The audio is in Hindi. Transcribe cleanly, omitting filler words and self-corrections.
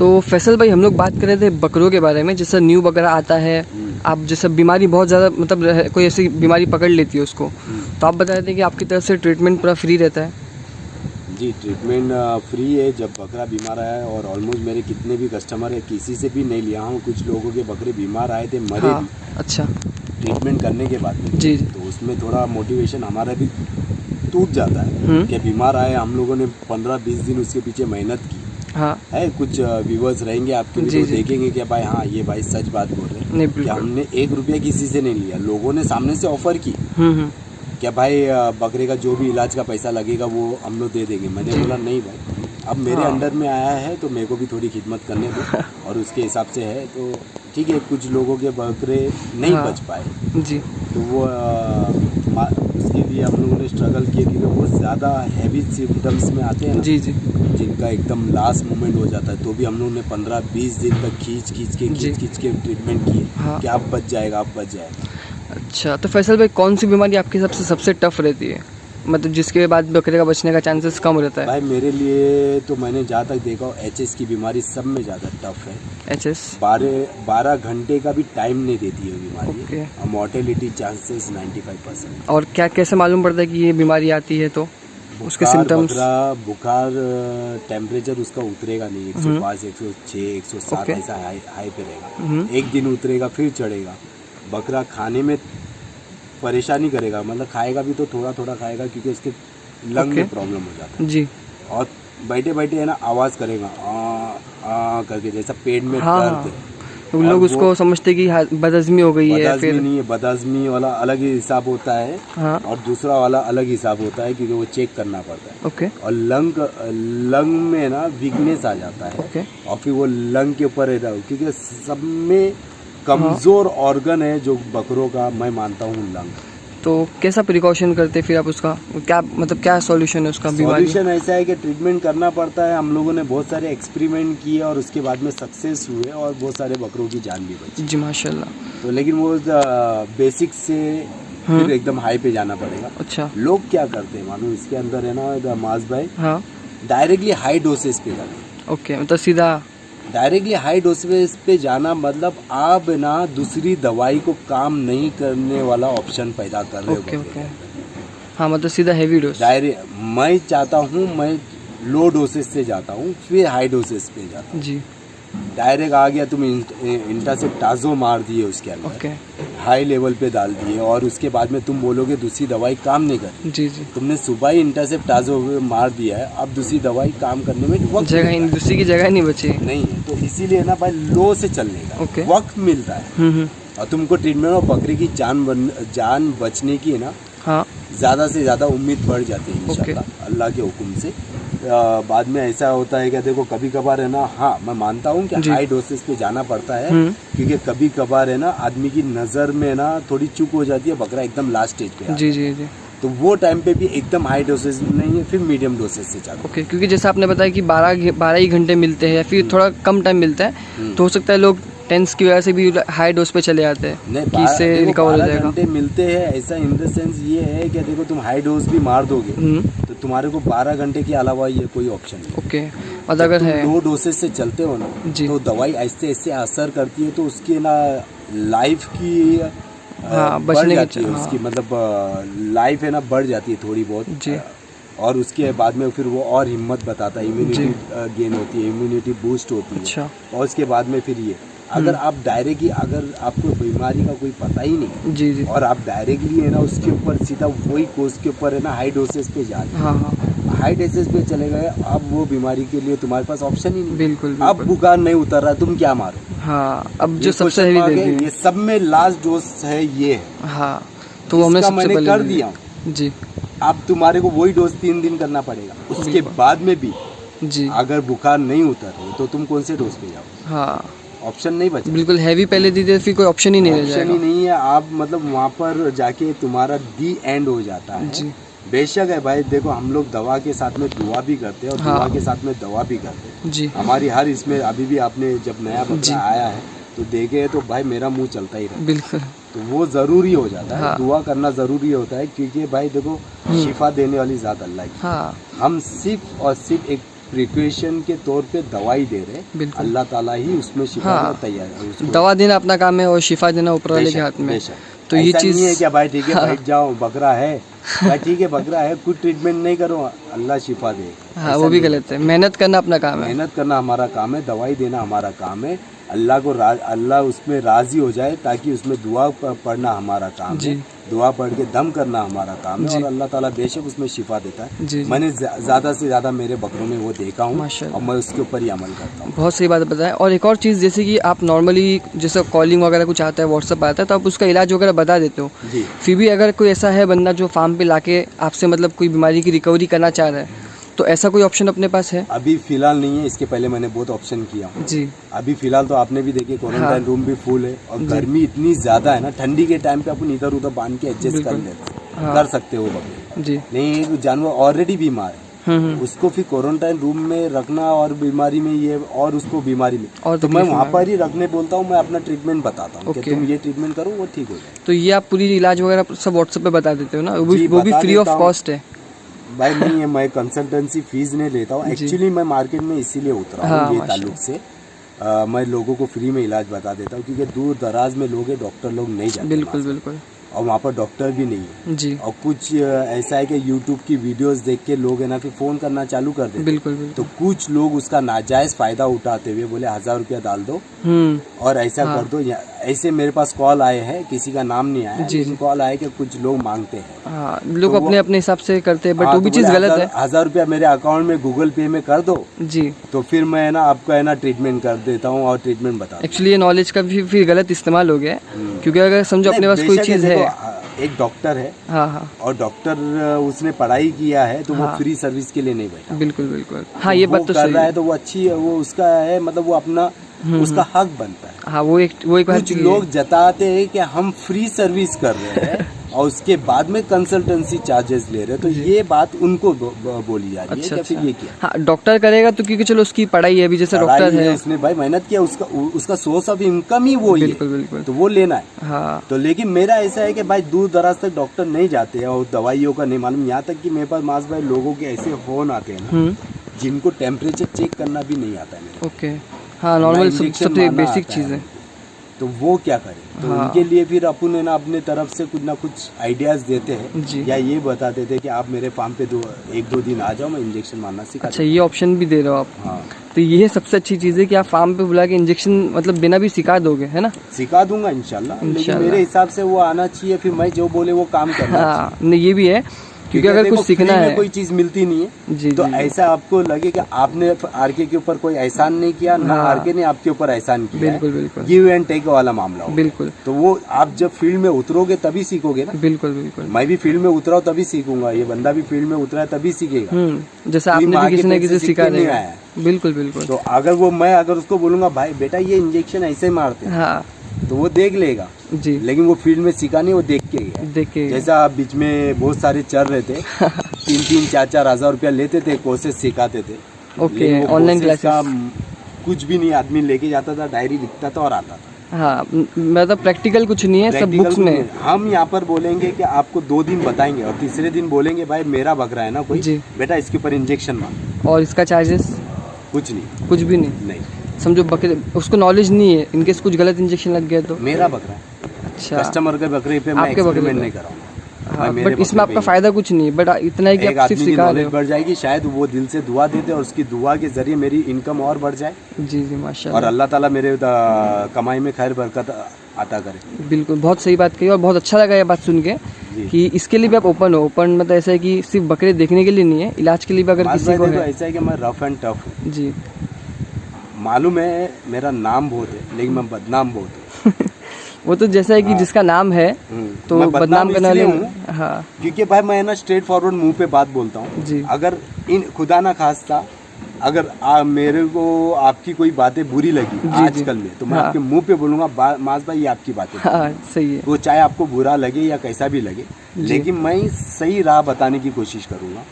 तो फैसल भाई, हम लोग बात कर रहे थे बकरों के बारे में। जैसे न्यू बकरा आता है, आप जैसे बीमारी बहुत ज़्यादा मतलब कोई ऐसी बीमारी पकड़ लेती है उसको, तो आप बता रहे थे कि आपकी तरफ से ट्रीटमेंट पूरा फ्री रहता है। जी, ट्रीटमेंट फ्री है जब बकरा बीमार आया है। और ऑलमोस्ट मेरे कितने भी कस्टमर है, किसी से भी नहीं लिया हूँ। कुछ लोगों के बकरे बीमार आए थे, मरे हाँ, भी अच्छा ट्रीटमेंट करने के बाद में। जी तो उसमें थोड़ा मोटिवेशन हमारा भी टूट जाता है कि बीमार आए, हम लोगों ने 15-20 दिन उसके पीछे मेहनत की हाँ है। कुछ व्यूवर्स रहेंगे आपके भी, तो देखेंगे कि भाई हाँ ये भाई सच बात बोल रहे हैं कि हमने 1 रुपया किसी से नहीं लिया। लोगों ने सामने से ऑफर की क्या भाई बकरे का जो भी इलाज का पैसा लगेगा वो हम लोग दे देंगे। मैंने बोला नहीं भाई, अब मेरे अंडर में आया है तो मेरे को भी थोड़ी खिदमत करने दो और उसके हिसाब से है तो ठीक है। कुछ लोगों के बकरे नहीं बच पाए जी, तो वो उसके लिए हम लोगों ने स्ट्रगल किया, क्योंकि वो ज़्यादा हैवी सिम्टम्स में आते हैं ना, जी जी, जिनका एकदम लास्ट मोमेंट हो जाता है। तो भी हम लोगों ने 15-20 दिन तक खींच के ट्रीटमेंट किए कि आप बच जाएगा, आप बच जाएगा। अच्छा, तो फैसल भाई कौन सी बीमारी आपके हिसाब से सबसे टफ रहती है, मतलब जिसके बाद बकरे का बचने का चांसेस कम रहता है? भाई मेरे लिए तो मैंने जहाँ तक देखा हो, HS की बीमारी सब में ज़्यादा टफ है। HS 12 घंटे का भी टाइम नहीं देती है बीमारी। ओके। और मोर्टेलिटी चांसेस 95%। और क्या कैसे मालूम पड़ता है कि ये बीमारी आती है? तो उसके सिम्टम्स? बुखार टेम्परेचर उसका उतरेगा नहीं, 105, 106, 107 ऐसा हाई पे रहेगा। एक दिन उतरेगा फिर चढ़ेगा। बकरा खाने में परेशानी करेगा, मतलब खाएगा भी तो थोड़ा थोड़ा खाएगा, क्योंकि उसके लंग में प्रॉब्लम हो जाता है जी। और बैठे बैठे है ना आवाज़ करेगा आ करके, जैसा पेट में दर्द है। तो लोग उसको समझते कि बदहज़मी हो गई है। फिर नहीं है, बदहज़मी वाला अलग ही हिसाब होता है। हाँ। और दूसरा वाला अलग हिसाब होता है, क्योंकि वो चेक करना पड़ता है। ओके। और लंग में ना वीकनेस आ जाता है। ओके। और फिर वो लंग के ऊपर रहता है, क्योंकि सब में कमज़ोर ऑर्गन है जो बकरों का, मैं मानता हूँ लंग। तो कैसा प्रिकॉशन करते फिर आप उसका, क्या मतलब क्या सॉल्यूशन है उसका? सॉल्यूशन ऐसा है कि ट्रीटमेंट करना पड़ता है। हम लोगों ने बहुत सारे एक्सपेरिमेंट किए और उसके बाद में सक्सेस हुए और बहुत सारे बकरों की जान भी बची जी माशाल्लाह। तो लेकिन वो बेसिक से फिर एकदम हाई पे जाना पड़ेगा। अच्छा। लोग क्या करते हैं मानो, इसके अंदर है ना मास भाई, हाँ, डायरेक्टली हाई डोसेस पे जाते। ओके, मतलब सीधा डायरेक्टली हाई डोसेज पे जाना मतलब आप ना दूसरी दवाई को काम नहीं करने वाला ऑप्शन पैदा कर रहे हो। ओके। हाँ, मतलब सीधा हैवी डोज। डायरेक्ट मैं चाहता हूँ, मैं लो डोसेज से जाता हूँ फिर हाई डोसेज पे जाता हूँ। जी। डायरेक्ट आ गया, तुम इंटासेप्टाजो मार दिए उसके अंदर, ओके। हाई लेवल पे डाल दिए और उसके बाद में तुम बोलोगे दूसरी दवाई काम नहीं कर। जी जी। तुमने सुबह ही इंटासेप्टाजो मार दिया है, अब दूसरी दवाई काम करने में वक्त जगह, दूसरी की जगह नहीं बची नहीं है। तो इसीलिए ना भाई लो से चलने का वक्त मिलता है। और तुमको ट्रीटमेंट और बकरी की जान बचने की है ना, हाँ, ज़्यादा से ज़्यादा उम्मीद बढ़ जाती है इंशाल्लाह अल्लाह के हुक्म से। बाद में ऐसा होता है कि देखो कभी कभार है ना, हाँ मैं मानता हूँ कि हाई डोसेज पे जाना पड़ता है, क्योंकि कभी कभार है ना आदमी की नज़र में ना थोड़ी चूक हो जाती है, बकरा एकदम लास्ट स्टेज पे जी जी जी, तो वो टाइम पे भी एकदम हाई डोसेज नहीं है, फिर मीडियम डोसेज से चलो। ओके। क्योंकि जैसे आपने बताया कि 12 ही घंटे मिलते हैं या फिर थोड़ा कम टाइम मिलता है, तो हो सकता है लोग टेंस की वजह से भी हाई डोज पे चले जाते हैं। नहीं, कि इससे रिकवर हो जाएगा। 12 घंटे मिलते हैं ऐसा इन द सेंस ये है कि देखो तुम हाई डोज भी मार दोगे तो तुम्हारे को 12 घंटे के अलावा ये कोई ऑप्शन नहीं। ओके। और अगर है लो डोसेज से चलते हो ना, तो दवाई ऐसे ऐसे असर करती है, तो उसकी ना लाइफ की बढ़ जाती है उसकी, मतलब लाइफ है ना बढ़ जाती है थोड़ी बहुत जी। और उसके बाद में फिर वो और हिम्मत बताता है, इम्यूनिटी गेन होती है, इम्यूनिटी बूस्ट होती है। अच्छा। और उसके बाद में फिर ये अगर आप डायरेक्टली, अगर आपको बीमारी का कोई पता ही नहीं जी जी, और आप डायरेक्टली है ना उसके ऊपर सीधा वही कोर्स के ऊपर है ना हाई डोसेज पे जा रहे हैं, हाई डोसेज पे चले गए, अब वो बीमारी के लिए तुम्हारे पास ऑप्शन ही नहीं। बिल्कुल। अब बुखार नहीं उतर रहा, तुम क्या मारो? हाँ, अब जो सबसे ये सब में लास्ट डोज है ये है। हाँ, तो मैंने कर दिया जी। अब तुम्हारे को वही डोज 3 दिन करना पड़ेगा, उसके बाद में भी जी अगर बुखार नहीं उतर रही तो तुम कौन से डोज पे जाओ? हाँ, ऑप्शन नहीं बचा। बिल्कुल हैवी पहले दी फिर कोई ऑप्शन ही नहीं रह जाएगा। ऑप्शन ही नहीं है, आप मतलब वहाँ पर जाके तुम्हारा दी एंड हो जाता है जी। बेशक है भाई, देखो हम लोग दवा के साथ में दुआ भी करते हैं और दुआ के साथ में दवा भी करते हैं जी। हमारी हर इसमें अभी भी आपने जब नया बच्चा आया है तो देखे तो भाई मेरा मुंह चलता ही रहता है। बिल्कुल। तो वो ज़रूरी हो जाता है, दुआ करना ज़रूरी होता है, क्योंकि भाई देखो शिफा देने वाली ज़ात अल्लाह की। हम सिर्फ और सिर्फ एक प्रिकॉशन के तौर पे दवाई दे रहे हैं, अल्लाह ताला ही उसमें शिफा तैयार है। दवा देना अपना काम है और शिफा देना ऊपर वाले के हाथ में। तो ये चीज़ नहीं है क्या भाई ठीक है बैठ जाओ बकरा है भाई ठीक है बकरा है कुछ ट्रीटमेंट नहीं करो अल्लाह शिफा दे। हाँ वो भी गलत है, मेहनत करना अपना काम है, मेहनत करना हमारा काम है, दवाई देना हमारा काम है। अल्लाह उसमें राजी हो जाए ताकि उसमें दुआ पढ़ना हमारा काम है, दुआ पढ़ के दम करना हमारा काम है और अल्लाह ताला बेशक उसमें शिफा देता है। मैंने ज़्यादा से ज़्यादा मेरे बकरों में वो देखा हूँ और मैं उसके ऊपर ही अमल करता हूँ। बहुत सही बात बताएं। और एक और चीज़ जैसे कि आप नॉर्मली जैसे कॉलिंग वगैरह कुछ आता है, व्हाट्सअप आता है, तो आप उसका इलाज वगैरह बता देते हो, फिर भी अगर कोई ऐसा है बंदा जो फार्म पे लाके आपसे मतलब कोई बीमारी की रिकवरी करना चाह रहा है, तो ऐसा कोई ऑप्शन अपने पास है? अभी फिलहाल नहीं है, इसके पहले मैंने बहुत ऑप्शन किया जी। अभी फिलहाल तो आपने भी देखे क्वारंटाइन रूम भी फुल है और गर्मी इतनी ज्यादा है ना, ठंडी के टाइम पे अपन इधर उधर बांध के एडजस्ट कर सकते हो बकरे जी। नहीं जानवर ऑलरेडी बीमार है, उसको फिर क्वारंटाइन रूम में रखना और बीमारी में ये और उसको बीमारी में और तो मैं वहाँ पर ही रखने बोलता हूँ, मैं अपना ट्रीटमेंट बताता हूँ कि तुम ये ट्रीटमेंट करो वो ठीक हो जाए। तो ये आप पूरी इलाज वगैरह सब व्हाट्सएप पे बता देते हो ना, वो भी फ्री ऑफ कॉस्ट है? भाई नहीं है, मैं कंसल्टेंसी फीस नहीं लेता हूँ एक्चुअली, मैं मार्केट में इसीलिए उतरा हूँ ये ताल्लुक से मैं लोगों को फ्री में इलाज बता देता हूँ क्योंकि दूर दराज में लोग डॉक्टर लोग नहीं जाते। बिल्कुल बिल्कुल। और वहाँ पर डॉक्टर भी नहीं है जी। और कुछ ऐसा है कि यूट्यूब की वीडियोस देख के लोग है ना फिर फ़ोन करना चालू कर देते। बिल्कुल बिल्कुल। तो कुछ लोग उसका नाजायज़ फ़ायदा उठाते हुए बोले 1000 रुपया डाल दो और ऐसा कर दो। ऐसे मेरे पास कॉल आए हैं, किसी का नाम नहीं आया लेकिन कॉल आए कि कुछ लोग मांगते हैं। लोग अपने अपने हिसाब से करते हैं, बट वो भी चीज़ गलत है। 1000 रुपया मेरे अकाउंट में गूगल पे में कर दो जी, तो फिर मैं है ना आपका है ना ट्रीटमेंट कर देता हूँ और ट्रीटमेंट बता। एक्चुअली ये नॉलेज का भी फिर गलत इस्तेमाल हो गया है क्योंकि अगर समझो अपने पास कोई चीज़ है, एक डॉक्टर है और डॉक्टर उसने पढ़ाई किया है तो वो फ्री सर्विस के लिए नहीं बैठा। बिल्कुल बिल्कुल। हाँ ये बात तो कर रहा है तो वो अच्छी है, वो उसका है मतलब वो अपना उसका हक बनता है। हाँ वो एक कुछ लोग जताते हैं कि हम फ्री सर्विस कर रहे हैं और उसके बाद में कंसल्टेंसी चार्जेस ले रहे हैं, तो ये बात उनको बोली जा रही है कि फिर ये क्या। हाँ डॉक्टर करेगा तो क्योंकि चलो उसकी पढ़ाई है, अभी जैसे डॉक्टर है उसने भाई मेहनत किया, उसका सोर्स ऑफ इनकम ही वो ही बिल्कुल बिल्कुल, तो वो लेना है। हाँ तो लेकिन मेरा ऐसा है कि भाई दूर दराज तक डॉक्टर नहीं जाते हैं और दवाइयों का नहीं मालूम, यहाँ तक कि मेरे पास मास भाई लोगों के ऐसे फोन आते हैं ना जिनको टेम्परेचर चेक करना भी नहीं आता है। ओके हाँ नॉर्मल सबसे बेसिक चीज़ है, तो वो क्या करें। तो उनके लिए फिर अपन है ना अपने तरफ से कुछ ना कुछ आइडियाज देते हैं या ये बता देते हैं कि आप मेरे फार्म पे 1-2 दिन आ जाओ, मैं इंजेक्शन मारना सिखा। अच्छा ये ऑप्शन भी दे रहे हो आप? हाँ। तो ये सबसे अच्छी चीज़ है कि आप फार्म पे बुला के इंजेक्शन मतलब देना भी सिखा दोगे, है ना? सिखा दूंगा इंशाल्लाह, लेकिन मेरे हिसाब से वो आना चाहिए, फिर मैं जो बोले वो काम करना। हाँ नहीं ये भी है क्योंकि अगर कुछ सीखना है कोई चीज मिलती नहीं है जी, तो जी, ऐसा आपको लगे कि आपने आरके के ऊपर कोई एहसान नहीं किया ना आरके ने आपके ऊपर एहसान किया। बिल्कुल बिल्कुल, गिव एंड टेक वाला मामला हो। बिल्कुल। तो वो आप जब फील्ड में उतरोगे तभी सीखोगे ना। बिल्कुल बिल्कुल। मैं भी फील्ड में उतरा तभी सीखूंगा, ये बंदा भी फील्ड में उतरा है तभी सीखेगा। जैसे आपने भी किसी न किसी सिखा नहीं आया। बिल्कुल बिल्कुल। तो अगर उसको बोलूंगा भाई बेटा ये इंजेक्शन ऐसे मारते हैं तो वो देख लेगा जी, लेकिन वो फील्ड में सीखा नहीं, वो देख के जैसा आप बीच में बहुत सारे चल रहे थे 3-3, 4-4 हज़ार रुपया लेते थे, कोर्सेज सिखाते थे। ओके ऑनलाइन क्लास का कुछ भी नहीं, आदमी लेके जाता था, डायरी लिखता था और आता था। हाँ मतलब प्रैक्टिकल कुछ नहीं है, सब बुक्स में। हम यहाँ पर बोलेंगे कि आपको 2 दिन बताएंगे और तीसरे दिन बोलेंगे भाई मेरा बकरा है ना कोई जी, बेटा इसके ऊपर इंजेक्शन मार। और इसका चार्जेस कुछ नहीं, कुछ भी नहीं। समझो बकरे उसको नॉलेज नहीं है, इनकेस कुछ गलत इंजेक्शन लग गया तो मेरा बकरा है। अच्छा कस्टमर के बकरे पे मैं एक्सपेरिमेंट नहीं कराऊंगा। हाँ, बट इसमें आपका फायदा कुछ नहीं है, बट इतना है कि आप सिर्फ सिखा रहे हो। बढ़ जाएगी, शायद वो दिल से दुआ देते और उसकी दुआ के जरिए मेरी इनकम और बढ़ जाए। जी जी माशाल्लाह, और अल्लाह ताला मेरे कमाई में खैर बरकत अता करे। बिल्कुल बहुत सही बात कही और बहुत अच्छा लगा ये बात सुन के कि इसके लिए भी आप ओपन हो। ओपन मतलब ऐसा है कि सिर्फ बकरे देखने के लिए नहीं है, इलाज के लिए भी अगर किसी को है। ऐसा है कि मैं रफ एंड टफ हूँ जी, मालूम है मेरा नाम बहुत है लेकिन मैं बदनाम बहुत हूँ। वो तो जैसा है कि जिसका नाम है तो बदनाम करने वाले हूँ। हाँ क्योंकि भाई मैं ना स्ट्रेट फॉरवर्ड मुंह पे बात बोलता हूँ जी। अगर खुदा ना खास्ता अगर मेरे को आपकी कोई बातें बुरी लगी आजकल में तो मैं आपके मुंह पे बोलूंगा मास भाई ये आपकी बातें सही है, वो चाहे आपको बुरा लगे या कैसा भी लगे, लेकिन मैं सही राह बताने की कोशिश करूंगा।